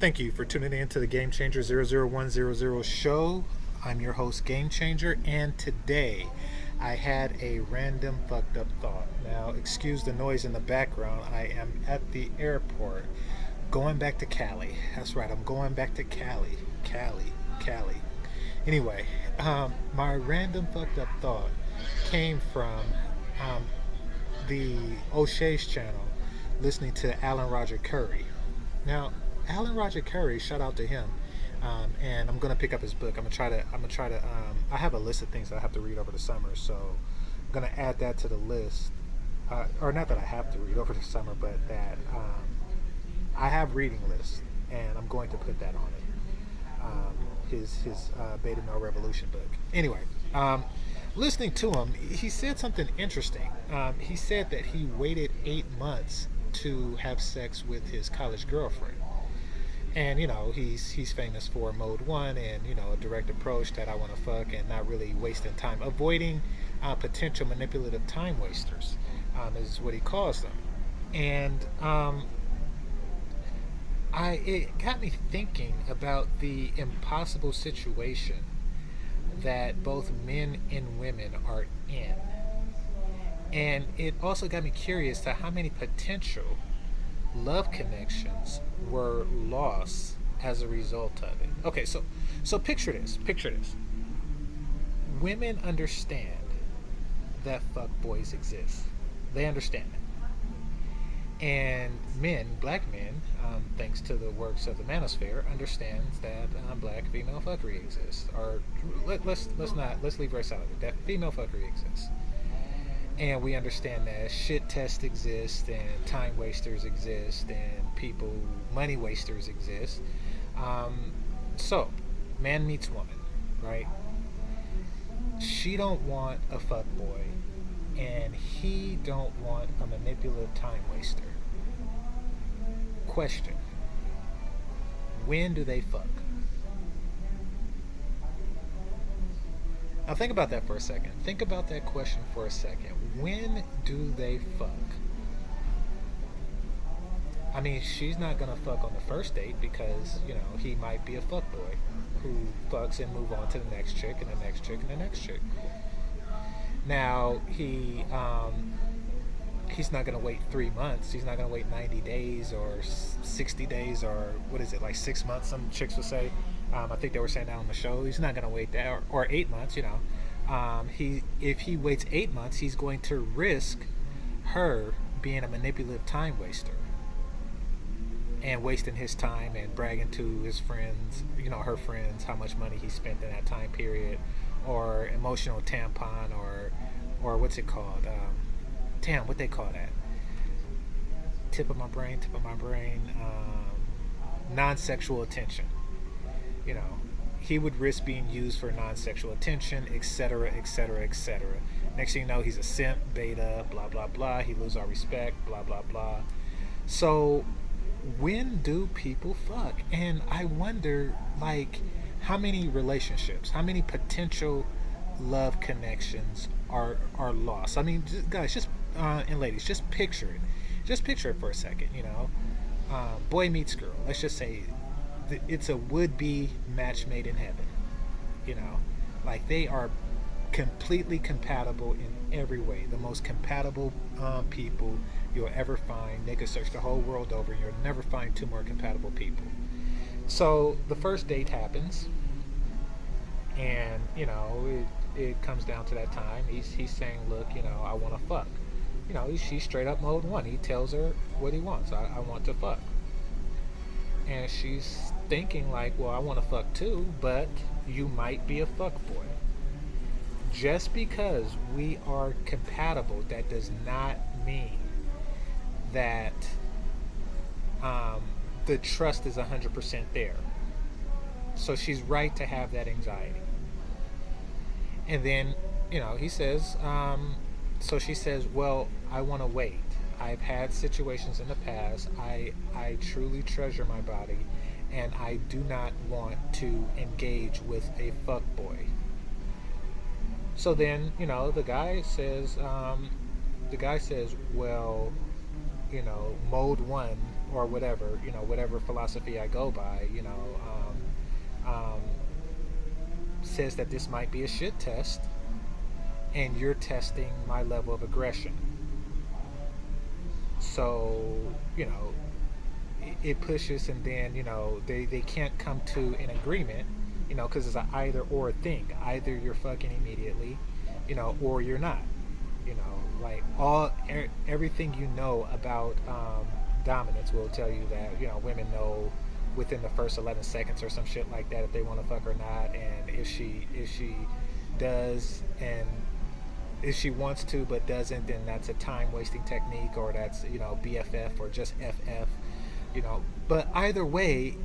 Thank you for tuning in to the Game Changer 00100 show. I'm your host, Game Changer, and today I had a random fucked up thought. Now, excuse the noise in the background. I am at the airport going back to Cali. That's right, I'm going back to Cali. Cali. Anyway, my random fucked up thought came from um, the O'Shea's channel, listening to Alan Roger Curry. Now, Alan Roger Curry, shout out to him. And I'm gonna pick up his book. I'm gonna try to. I have a list of things that I have to read over the summer, so I'm gonna add that to the list. Or not that I have to read over the summer, but that I have reading lists, and I'm going to put that on it. His Beta No Revolution book. Anyway, listening to him, he said something interesting. He said that he waited 8 months to have sex with his college girlfriend. And he's famous for mode one, and a direct approach that I want to fuck and not really wasting time, avoiding potential manipulative time wasters, is what he calls them. And it got me thinking about the impossible situation that both men and women are in, and it also got me curious to how many potential love connections were lost as a result of it. Okay, so picture this. Women understand that fuck boys exist. They understand it. And men, black men, thanks to the works of the manosphere, understands that black female fuckery exists. Or let's leave race out of it. That female fuckery exists. And we understand that shit tests exist, and time wasters exist, and money wasters exist. So, man meets woman, right? She don't want a fuck boy, and he don't want a manipulative time waster. Question: when do they fuck? Now think about that for a second. Think about that question for a second. When do they fuck? I mean, she's not gonna fuck on the first date because, he might be a fuckboy who fucks and move on to the next chick and the next chick and the next chick. Now, he's not gonna wait 3 months. He's not gonna wait 90 days or 60 days or what is it, like 6 months, some chicks will say. I think they were saying that on the show. He's not going to wait that, or 8 months. If he waits 8 months, he's going to risk her being a manipulative time waster and wasting his time and bragging to his friends, her friends, how much money he spent in that time period, or emotional tampon, or what's it called? What they call that? Tip of my brain. Non-sexual attention. He would risk being used for non-sexual attention, etc. Next thing you know, he's a simp, beta, blah blah blah. He loses our respect, blah blah blah. So, when do people fuck? And I wonder, how many relationships, how many potential love connections are lost? I mean, guys, and ladies, just picture it. Just picture it for a second. Boy meets girl. Let's just say it's a would-be match made in heaven. They are completely compatible in every way. The most compatible people you'll ever find. They could search the whole world over and you'll never find two more compatible people. So the first date happens, and it comes down to that time. He's saying, look, I want to fuck. She's straight up mode one. He tells her what he wants. I want to fuck. And she's thinking well, I want to fuck too, but you might be a fuck boy. Just because we are compatible, that does not mean that the trust is 100% there. So she's right to have that anxiety. And then, he says, so she says, well, I want to wait. I've had situations in the past. I truly treasure my body, and I do not want to engage with a fuckboy. So then, the guy says, well, mode one or whatever, whatever philosophy I go by, says that this might be a shit test, and you're testing my level of aggression. So, it pushes, and then, they can't come to an agreement, because it's an either or thing. Either you're fucking immediately, or you're not. Like everything about dominance will tell you that women know within the first 11 seconds or some shit like that if they want to fuck or not, and if she does, and if she wants to but doesn't, then that's a time wasting technique, or that's BFF or just FF. But either way,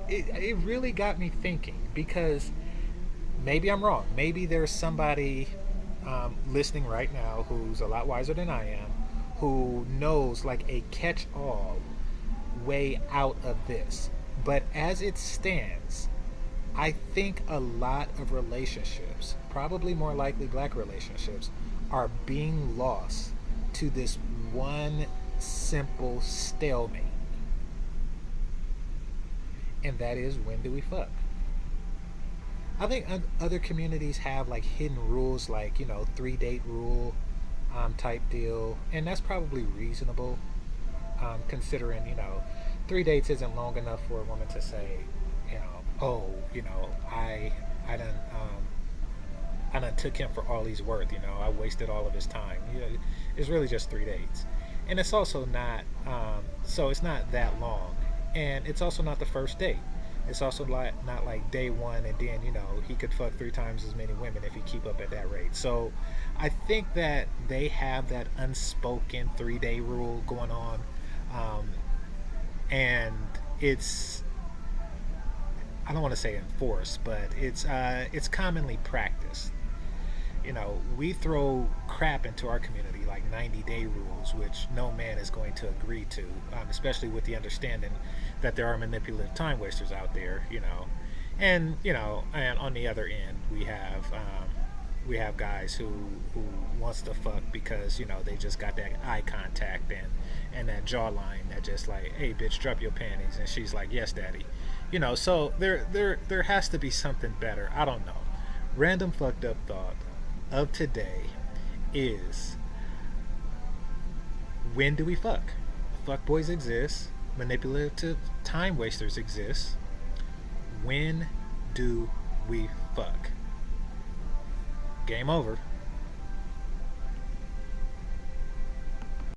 it really got me thinking, because maybe I'm wrong. Maybe there's somebody listening right now who's a lot wiser than I am, who knows like a catch-all way out of this. But as it stands, I think a lot of relationships, probably more likely black relationships, are being lost to this one simple stalemate. And that is, when do we fuck? I think other communities have like hidden rules, like 3 date rule, type deal, and that's probably reasonable, considering 3 dates isn't long enough for a woman to say, oh, I done I done took him for all he's worth. I wasted all of his time. It's really just 3 dates, and it's also not so it's not that long, and it's also not the first date. It's also not like day one, and then he could fuck 3 times as many women if he keep up at that rate. So I think that they have that unspoken 3 day rule going on, and it's, I don't want to say enforced, but it's commonly practiced. We throw crap into our community like 90-day rules, which no man is going to agree to, especially with the understanding that there are manipulative time wasters out there, and on the other end we have guys who wants to fuck because they just got that eye contact and that jawline that just like, hey bitch, drop your panties, and she's like, yes daddy. So there has to be something better. I don't know. Random fucked up thought of today is, when do we fuck? Fuck boys exist. Manipulative time wasters exist. When do we fuck? Game over.